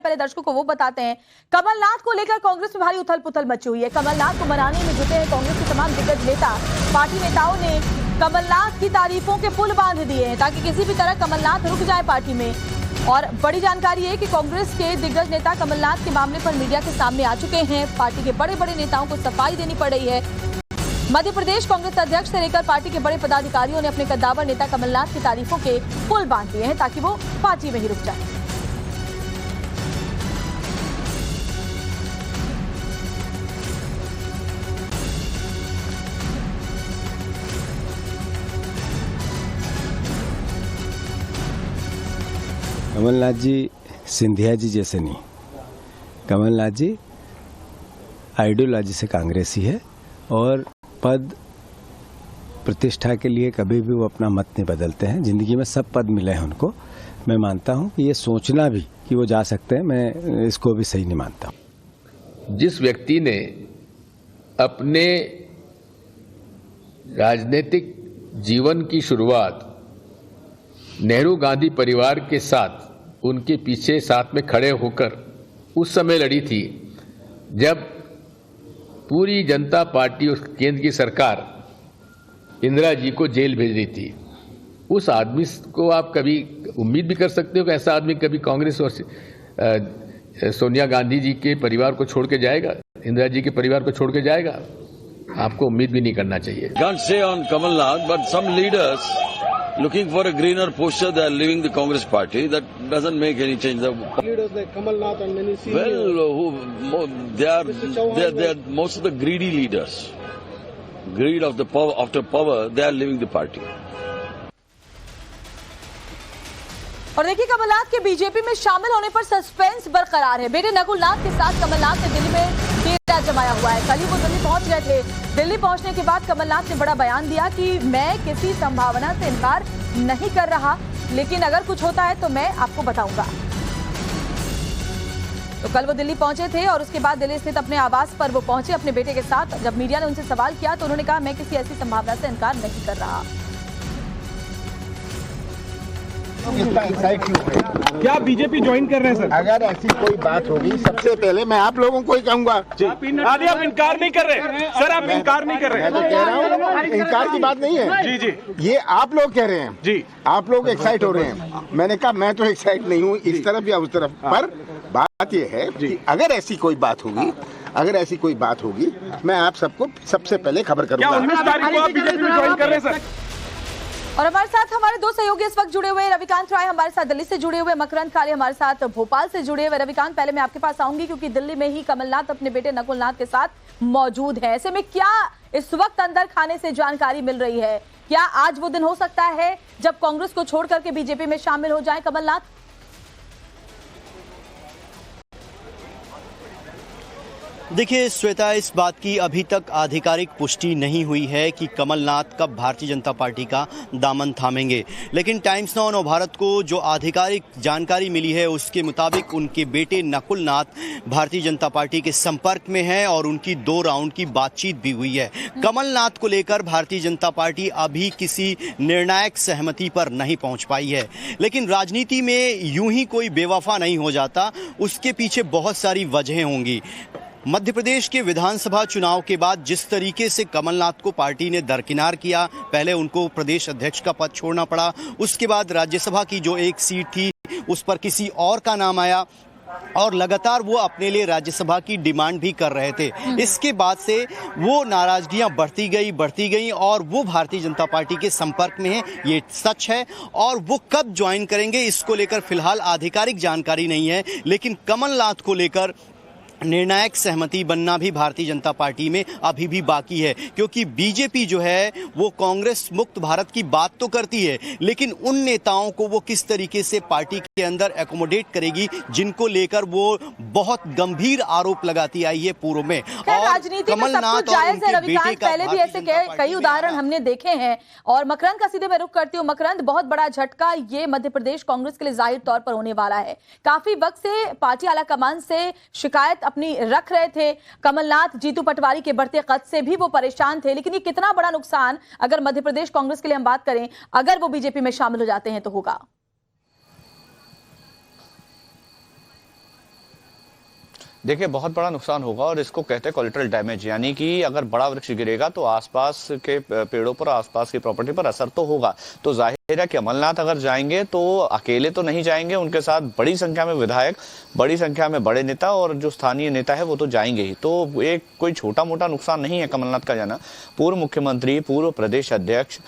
पहले दर्शकों को वो बताते हैं। कमलनाथ को लेकर कांग्रेस में भारी उथल पुथल मची हुई है। कमलनाथ को मनाने में जुटे हैं कांग्रेस के तमाम दिग्गज नेता। पार्टी नेताओं ने कमलनाथ की तारीफों के पुल बांध दिए हैं ताकि किसी भी तरह कमलनाथ रुक जाए पार्टी में। और बड़ी जानकारी है कि कांग्रेस के दिग्गज नेता कमलनाथ के मामले पर मीडिया के सामने आ चुके हैं। पार्टी के बड़े बड़े नेताओं को सफाई देनी पड़ रही है। मध्य प्रदेश कांग्रेस अध्यक्ष से लेकर पार्टी के बड़े पदाधिकारियों ने अपने कद्दावर नेता कमलनाथ की तारीफों के पुल बांध दिए हैं ताकि वो पार्टी में ही रुक जाए। कमलनाथ जी सिंधिया जी जैसे नहीं। कमलनाथ जी आइडियोलॉजी से कांग्रेसी है और पद प्रतिष्ठा के लिए कभी भी वो अपना मत नहीं बदलते हैं। जिंदगी में सब पद मिले हैं उनको। मैं मानता हूं कि ये सोचना भी कि वो जा सकते हैं, मैं इसको भी सही नहीं मानता। जिस व्यक्ति ने अपने राजनीतिक जीवन की शुरुआत नेहरू गांधी परिवार के साथ उनके पीछे साथ में खड़े होकर उस समय लड़ी थी जब पूरी जनता पार्टी और केंद्र की सरकार इंदिरा जी को जेल भेज रही थी, उस आदमी को आप कभी उम्मीद भी कर सकते हो कि ऐसा आदमी कभी कांग्रेस और सोनिया गांधी जी के परिवार को छोड़ के जाएगा, इंदिरा जी के परिवार को छोड़ के जाएगा? आपको उम्मीद भी नहीं करना चाहिए। Can't say on Kamalnath, but some leaders looking for a greener posture, they are leaving the Congress party. That doesn't make any change. Leaders like Kamalnath and many seniors. Well, they are most of the greedy leaders. Greed of the power, after power, they are leaving the party. और देखिए, कमलनाथ के BJP में शामिल होने पर suspense बरकरार है। बेटे नकुलनाथ के साथ कमलनाथ ने दिल्ली में डेरा जमाया हुआ है। कल ही वो दिल्ली पहुंच गए थे। दिल्ली पहुंचने के बाद कमलनाथ ने बड़ा बयान दिया कि मैं किसी संभावना से इनकार नहीं कर रहा, लेकिन अगर कुछ होता है तो मैं आपको बताऊंगा। तो कल वो दिल्ली पहुंचे थे और उसके बाद दिल्ली स्थित अपने आवास पर वो पहुंचे अपने बेटे के साथ। जब मीडिया ने उनसे सवाल किया तो उन्होंने कहा, मैं किसी ऐसी संभावना से इनकार नहीं कर रहा। क्या बीजेपी ज्वाइन कर रहे हैं सर? अगर ऐसी कोई बात होगी, सबसे पहले मैं आप लोगों को ही कहूंगा। आदि आप इनकार नहीं कर रहे सर, आप इनकार नहीं कर रहे। मैं तो कह रहा हूँ इनकार की बात नहीं है। जी जी, ये आप लोग कह रहे हैं जी, आप लोग एक्साइट हो रहे हैं। मैंने कहा मैं तो एक्साइट नहीं हूँ इस तरफ या उस तरफ। पर बात ये है कि अगर ऐसी कोई बात होगी, मैं आप सबको सबसे पहले खबर करूंगा। 19 तारीख को आप बीजेपी में ज्वाइन कर रहे हैं सर? और हमारे साथ हमारे दो सहयोगी इस वक्त जुड़े हुए हैं। रविकांत राय हमारे साथ दिल्ली से जुड़े हुए, मकरंद काले हमारे साथ भोपाल से जुड़े हुए। रविकांत, पहले मैं आपके पास आऊंगी क्योंकि दिल्ली में ही कमलनाथ अपने बेटे नकुलनाथ के साथ मौजूद है। ऐसे में क्या इस वक्त अंदर खाने से जानकारी मिल रही है? क्या आज वो दिन हो सकता है जब कांग्रेस को छोड़ करके बीजेपी में शामिल हो जाए कमलनाथ? देखिए श्वेता, इस बात की अभी तक आधिकारिक पुष्टि नहीं हुई है कि कमलनाथ कब भारतीय जनता पार्टी का दामन थामेंगे, लेकिन टाइम्स नाउ नवभारत को जो आधिकारिक जानकारी मिली है उसके मुताबिक उनके बेटे नकुलनाथ भारतीय जनता पार्टी के संपर्क में हैं और उनकी 2 राउंड की बातचीत भी हुई है। कमलनाथ को लेकर भारतीय जनता पार्टी अभी किसी निर्णायक सहमति पर नहीं पहुंच पाई है, लेकिन राजनीति में यूं ही कोई बेवफा नहीं हो जाता, उसके पीछे बहुत सारी वजहें होंगी। मध्य प्रदेश के विधानसभा चुनाव के बाद जिस तरीके से कमलनाथ को पार्टी ने दरकिनार किया, पहले उनको प्रदेश अध्यक्ष का पद छोड़ना पड़ा, उसके बाद राज्यसभा की जो एक सीट थी उस पर किसी और का नाम आया और लगातार वो अपने लिए राज्यसभा की डिमांड भी कर रहे थे। इसके बाद से वो नाराजगियां बढ़ती गई और वो भारतीय जनता पार्टी के संपर्क में है, ये सच है। और वो कब ज्वाइन करेंगे इसको लेकर फिलहाल आधिकारिक जानकारी नहीं है, लेकिन कमलनाथ को लेकर निर्णायक सहमति बनना भी भारतीय जनता पार्टी में अभी भी बाकी है, क्योंकि बीजेपी जो है वो कांग्रेस मुक्त भारत की बात तो करती है, लेकिन उन नेताओं को वो किस तरीके से पार्टी के अंदर एकोमोडेट करेगी जिनको लेकर वो बहुत गंभीर आरोप लगाती आई है पूर्व में। और राजनीति में सब कुछ जायज है रविकांत, पहले भी ऐसे कई उदाहरण हमने देखे हैं। और मकरंद का सीधे मैं रुख करती हूँ। मकरंद, बहुत बड़ा झटका ये मध्य प्रदेश कांग्रेस के लिए जाहिर तौर पर होने वाला है। काफी वक्त से पार्टी आलाकमान से शिकायत अपनी रख रहे थे। कमलनाथ जीतू पटवारी के बढ़ते कद से भी वो परेशान थे, लेकिन ये कितना बड़ा नुकसान अगर मध्य प्रदेश कांग्रेस के लिए हम बात करें, अगर वो बीजेपी में शामिल हो जाते हैं तो होगा? देखिए, बहुत बड़ा नुकसान होगा और इसको कहते हैं कोलेटरल डैमेज, यानी कि अगर बड़ा वृक्ष गिरेगा तो आसपास के पेड़ों पर, आसपास की प्रॉपर्टी पर असर तो होगा। तो जाहिर है कि कमलनाथ अगर जाएंगे तो अकेले तो नहीं जाएंगे, उनके साथ बड़ी संख्या में विधायक, बड़ी संख्या में बड़े नेता और जो स्थानीय नेता है वो तो जाएंगे ही। तो एक कोई छोटा मोटा नुकसान नहीं है कमलनाथ का जाना। पूर्व मुख्यमंत्री, पूर्व प्रदेश अध्यक्ष,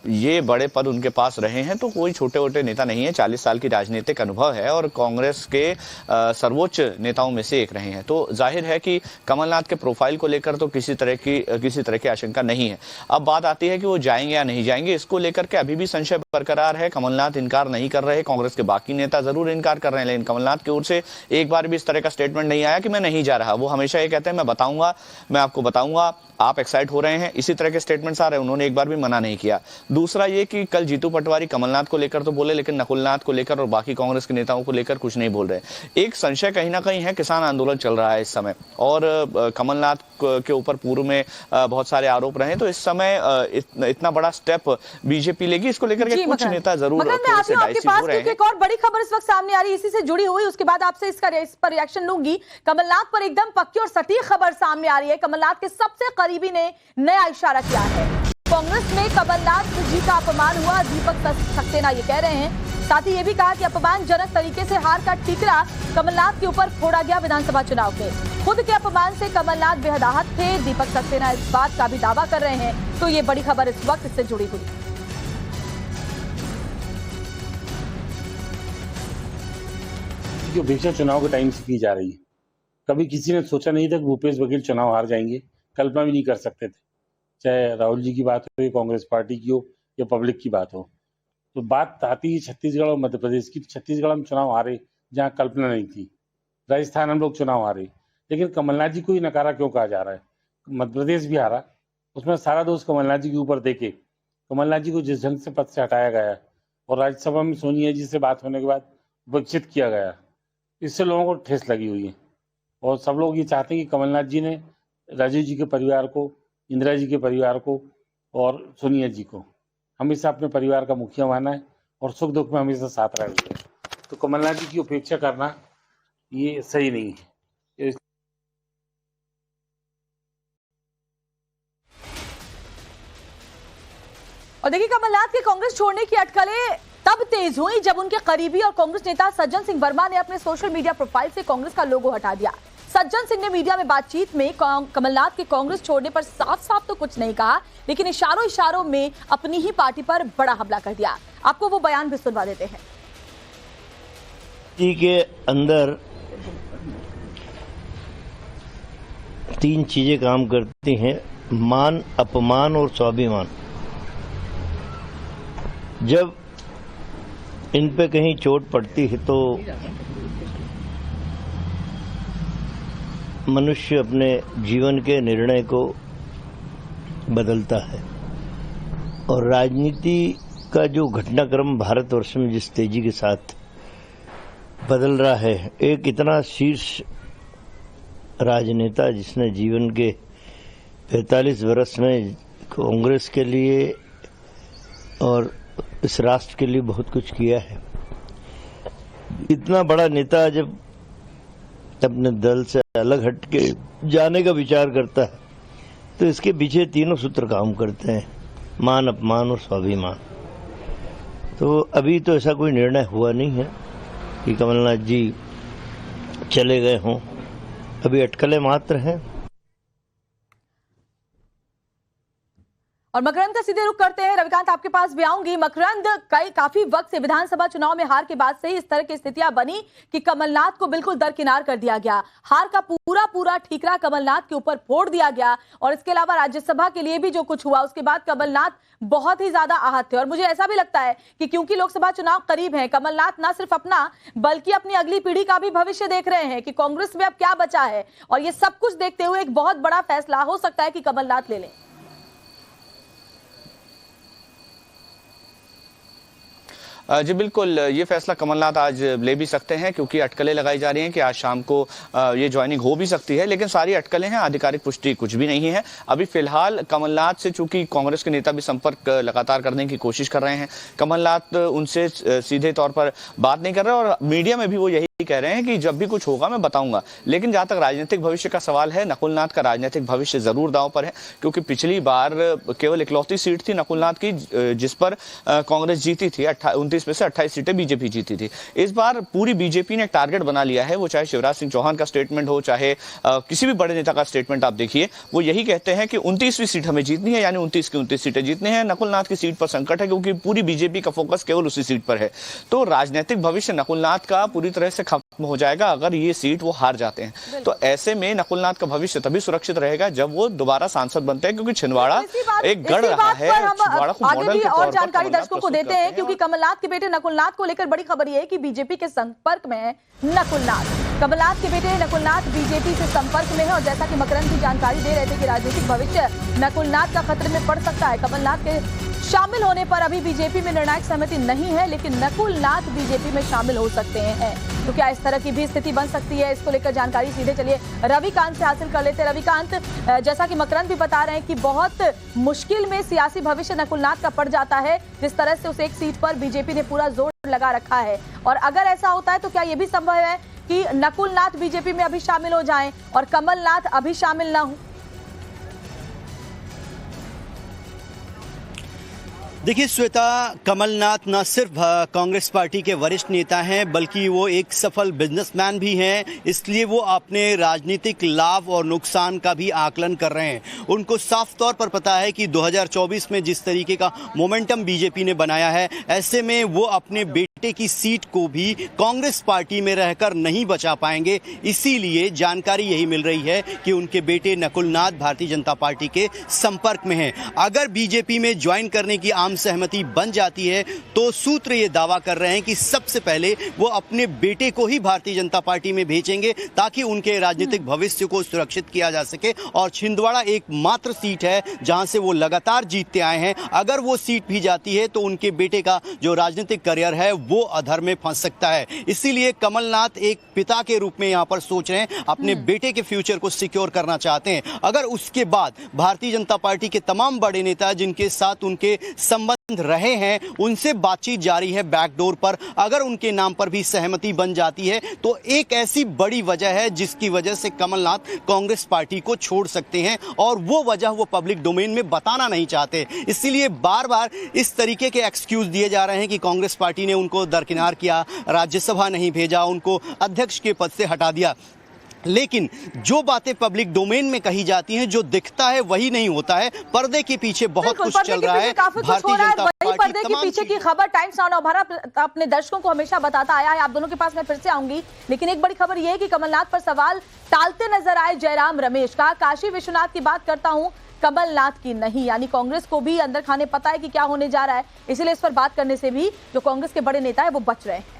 ये बड़े पद उनके पास रहे हैं, तो कोई छोटे मोटे नेता नहीं है। 40 साल की राजनीतिक अनुभव है और कांग्रेस के सर्वोच्च नेताओं में से एक रहे हैं। तो जाहिर है कि कमलनाथ के प्रोफाइल को लेकर तो किसी तरह की आशंका नहीं है। अब बात आती है कि वो जाएंगे या नहीं जाएंगे, इसको लेकर के अभी भी संशय बरकरार है। कमलनाथ इनकार नहीं कर रहे, कांग्रेस के बाकी नेता जरूर इनकार कर रहे हैं, लेकिन कमलनाथ की ओर से एक बार भी इस तरह का स्टेटमेंट नहीं आया कि मैं नहीं जा रहा। वो हमेशा ये कहते हैं मैं बताऊंगा, मैं आपको बताऊंगा, आप एक्साइट हो रहे हैं, इसी तरह के स्टेटमेंट्स आ रहे हैं। उन्होंने एक बार भी मना नहीं किया। दूसरा ये कि कल जीतू पटवारी कमलनाथ को लेकर तो बोले, लेकिन नकुलनाथ को लेकर और बाकी कांग्रेस के नेताओं को लेकर कुछ नहीं बोल रहे। एक संशय कहीं ना कहीं है, किसान आंदोलन चल रहा है इस समय और कमलनाथ के ऊपर पूर्व में बहुत सारे आरोप रहे, तो इस समय इतना बड़ा स्टेप बीजेपी लेगी, इसको लेकर के कुछ नेता जरूर एक और बड़ी खबर इस वक्त सामने आ रही है, इसी से जुड़ी हुई, उसके बाद आपसे इस पर रिएक्शन लूंगी। कमलनाथ पर एकदम पक्की और सटीक खबर सामने आ रही है। कमलनाथ के सबसे करीबी ने नया इशारा किया है। कांग्रेस में कमलनाथ जी का अपमान हुआ, दीपक सक्सेना ये कह रहे हैं। साथ ही ये भी कहा कि अपमानजनक तरीके से हार का ठीकरा कमलनाथ के ऊपर फोड़ा गया विधानसभा चुनाव में। खुद के अपमान से कमलनाथ बेहद आहत थे, दीपक सक्सेना इस बात का भी दावा कर रहे हैं। तो ये बड़ी खबर इस वक्त इससे जुड़ी हुई। जो अपेक्षा चुनाव के टाइम से की जा रही है, कभी किसी ने सोचा नहीं था कि भूपेश बघेल चुनाव हार जाएंगे, कल्पना भी नहीं कर सकते थे। चाहे राहुल जी की बात हो, कांग्रेस पार्टी की हो या पब्लिक की बात हो। तो बात आती है छत्तीसगढ़ और मध्य प्रदेश की। छत्तीसगढ़ हम चुनाव हारे जहाँ कल्पना नहीं थी, राजस्थान हम लोग चुनाव हारे, लेकिन कमलनाथ जी को ही नकारा क्यों कहा जा रहा है? मध्य प्रदेश भी हारा, उसमें सारा दोष कमलनाथ जी के ऊपर देके कमलनाथ जी को जिस ढंग से पद से हटाया गया और राज्यसभा में सोनिया जी से बात होने के बाद विक्षित किया गया, इससे लोगों को ठेस लगी हुई है। और सब लोग ये चाहते हैं कि कमलनाथ जी ने राजीव जी के परिवार को, इंदिरा जी के परिवार को और सोनिया जी को हमेशा अपने परिवार का मुखिया माना है और सुख दुख में हमेशा साथ रहे हैं। तो कमलनाथ जी की उपेक्षा करना ये सही नहीं है। और देखिए, कमलनाथ के कांग्रेस छोड़ने की अटकलें तब तेज हुई जब उनके करीबी और कांग्रेस नेता सज्जन सिंह वर्मा ने अपने सोशल मीडिया प्रोफाइल से कांग्रेस का लोगो हटा दिया। सज्जन सिंह ने मीडिया में बातचीत में कमलनाथ के कांग्रेस छोड़ने पर साफ साफ तो कुछ नहीं कहा, लेकिन इशारों इशारों में अपनी ही पार्टी पर बड़ा हमला कर दिया। आपको वो बयान भी सुनवा देते हैं। जी के अंदर 3 चीजें काम करती हैं: मान, अपमान और स्वाभिमान। जब इन पे कहीं चोट पड़ती है तो मनुष्य अपने जीवन के निर्णय को बदलता है। और राजनीति का जो घटनाक्रम भारतवर्ष में जिस तेजी के साथ बदल रहा है, एक इतना शीर्ष राजनेता जिसने जीवन के 45 वर्ष में कांग्रेस के लिए और इस राष्ट्र के लिए बहुत कुछ किया है, इतना बड़ा नेता जब अपने दल से अलग हट के जाने का विचार करता है तो इसके पीछे 3 सूत्र काम करते हैं: मान, अपमान और स्वाभिमान। तो अभी तो ऐसा कोई निर्णय हुआ नहीं है कि कमलनाथ जी चले गए हों, अभी अटकलें मात्र हैं। और मकरंद का सीधे रुख करते हैं, रविकांत आपके पास भी आऊंगी। मकरंद, काफी वक्त से विधानसभा चुनाव में हार के बाद से ही इस तरह की स्थितियां बनी कि कमलनाथ को बिल्कुल दरकिनार कर दिया गया, हार का पूरा ठीकरा कमलनाथ के ऊपर फोड़ दिया गया। और इसके अलावा राज्यसभा के लिए भी जो कुछ हुआ, उसके बाद कमलनाथ बहुत ही ज्यादा आहत थे। और मुझे ऐसा भी लगता है कि क्योंकि लोकसभा चुनाव करीब है, कमलनाथ न सिर्फ अपना बल्कि अपनी अगली पीढ़ी का भी भविष्य देख रहे हैं कि कांग्रेस में अब क्या बचा है। और ये सब कुछ देखते हुए एक बहुत बड़ा फैसला हो सकता है कि कमलनाथ ले लें। जी बिल्कुल, ये फैसला कमलनाथ आज ले भी सकते हैं, क्योंकि अटकलें लगाई जा रही हैं कि आज शाम को ये ज्वाइनिंग हो भी सकती है, लेकिन सारी अटकलें हैं, आधिकारिक पुष्टि कुछ भी नहीं है। अभी फिलहाल कमलनाथ से चूंकि कांग्रेस के नेता भी संपर्क लगातार करने की कोशिश कर रहे हैं, कमलनाथ उनसे सीधे तौर पर बात नहीं कर रहे और मीडिया में भी वो यही कह रहे हैं कि जब भी कुछ होगा मैं बताऊंगा, लेकिन जहां तक राजनीतिक भविष्य का सवाल है, नकुलनाथ का राजनीतिक भविष्य जरूर दांव पर है, क्योंकि पिछली बार केवल इकलौती सीट थी नकुलनाथ की जिस पर कांग्रेस जीती थी। 29 में से 28 सीटें बीजेपी जीती थी। इस बार पूरी बीजेपी ने एक टारगेट बना लिया है, वो चाहे शिवराज सिंह चौहान का स्टेटमेंट हो, चाहे किसी भी बड़े नेता का स्टेटमेंट आप देखिए, वो यही कहते हैं कि 29वीं सीट हमें जीतनी है, यानी 29 की 29 सीटें जीतनी है। नकुलनाथ की सीट पर संकट है क्योंकि पूरी बीजेपी का फोकस केवल उसी सीट पर है। तो राजनीतिक भविष्य नकुलनाथ का पूरी तरह से खत्म हो जाएगा अगर ये सीट वो हार जाते हैं। तो ऐसे में नकुलनाथ का भविष्य तभी सुरक्षित रहेगा जब वो दोबारा सांसद बनते हैं, क्योंकि छिंदवाड़ा एक गढ़ रहा है। छिंदवाड़ा को मॉडल के और जानकारी दर्शकों को देते हैं, क्योंकि कमलनाथ के बेटे नकुलनाथ को लेकर बड़ी खबर यह है कि बीजेपी के संपर्क में है नकुलनाथ। कमलनाथ के बेटे नकुलनाथ बीजेपी से संपर्क में है और जैसा कि मकरंद की जानकारी दे रहे थे कि राजनीतिक भविष्य नकुलनाथ का खतरे में पड़ सकता है। कमलनाथ के शामिल होने पर अभी बीजेपी में निर्णायक सहमति नहीं है, लेकिन नकुलनाथ बीजेपी में शामिल हो सकते हैं। तो क्या इस तरह की भी स्थिति बन सकती है, इसको लेकर जानकारी सीधे चलिए रविकांत से हासिल कर लेते हैं। रविकांत, जैसा कि मकरंद भी बता रहे हैं कि बहुत मुश्किल में सियासी भविष्य नकुलनाथ का पड़ जाता है, जिस तरह से उस एक सीट पर बीजेपी ने पूरा जोर लगा रखा है, और अगर ऐसा होता है तो क्या यह भी संभव है कि नकुलनाथ बीजेपी में अभी शामिल हो जाएं और कमलनाथ अभी शामिल ना हो? देखिए श्वेता, कमलनाथ न सिर्फ कांग्रेस पार्टी के वरिष्ठ नेता हैं बल्कि वो एक सफल बिजनेसमैन भी हैं, इसलिए वो अपने राजनीतिक लाभ और नुकसान का भी आकलन कर रहे हैं। उनको साफ तौर पर पता है कि 2024 में जिस तरीके का मोमेंटम बीजेपी ने बनाया है, ऐसे में वो अपने बेटे की सीट को भी कांग्रेस पार्टी में रहकर नहीं बचा पाएंगे। इसीलिए जानकारी यही मिल रही है कि उनके बेटे नकुलनाथ भारतीय जनता पार्टी के संपर्क में हैं। अगर बीजेपी में ज्वाइन करने की आम सहमति बन जाती है तो सूत्र ये दावा कर रहे हैं कि सबसे पहले वो अपने बेटे को ही भारतीय जनता पार्टी में भेजेंगे ताकि उनके राजनीतिक भविष्य को सुरक्षित किया जा सके। और छिंदवाड़ा एकमात्र सीट है जहां से वो लगातार जीतते आए हैं। अगर वो सीट भी जाती है तो उनके बेटे का जो राजनीतिक करियर है वो अधर में फंस सकता है। इसीलिए कमलनाथ एक पिता के रूप में यहां पर सोच रहे हैं, अपने बेटे के फ्यूचर को सिक्योर करना चाहते हैं। अगर उसके बाद भारतीय जनता पार्टी के तमाम बड़े नेता जिनके साथ उनके संबंध रहे हैं उनसे बातचीत जारी है बैकडोर पर, अगर उनके नाम पर भी सहमति बन जाती है तो एक ऐसी बड़ी वजह है जिसकी वजह से कमलनाथ कांग्रेस पार्टी को छोड़ सकते हैं, और वो वजह वो पब्लिक डोमेन में बताना नहीं चाहते। इसीलिए बार बार इस तरीके के एक्सक्यूज दिए जा रहे हैं कि कांग्रेस पार्टी ने उनको दरकिनार किया, राज्यसभा नहीं भेजा, उनको अध्यक्ष के पद से हटा दिया। लेकिन जो बातें पब्लिक डोमेन में कही जाती हैं, जो दिखता है वही नहीं होता है। पर्दे के पीछे बहुत कुछ चल रहा है। भारतीय जनता पार्टी पर्दे के पीछे की खबर टाइम्स नाउ भारत अपने दर्शकों को हमेशा बताता आया है। आप दोनों के पास मैं फिर से आऊंगी, लेकिन एक बड़ी खबर यह है कि कमलनाथ पर सवाल टालते नजर आए जयराम रमेश। कहा काशी विश्वनाथ की बात करता हूं, कमलनाथ की नहीं। यानी कांग्रेस को भी अंदर खाने पता है कि क्या होने जा रहा है, इसलिए इस पर बात करने से भी जो कांग्रेस के बड़े नेता है वो बच रहे हैं।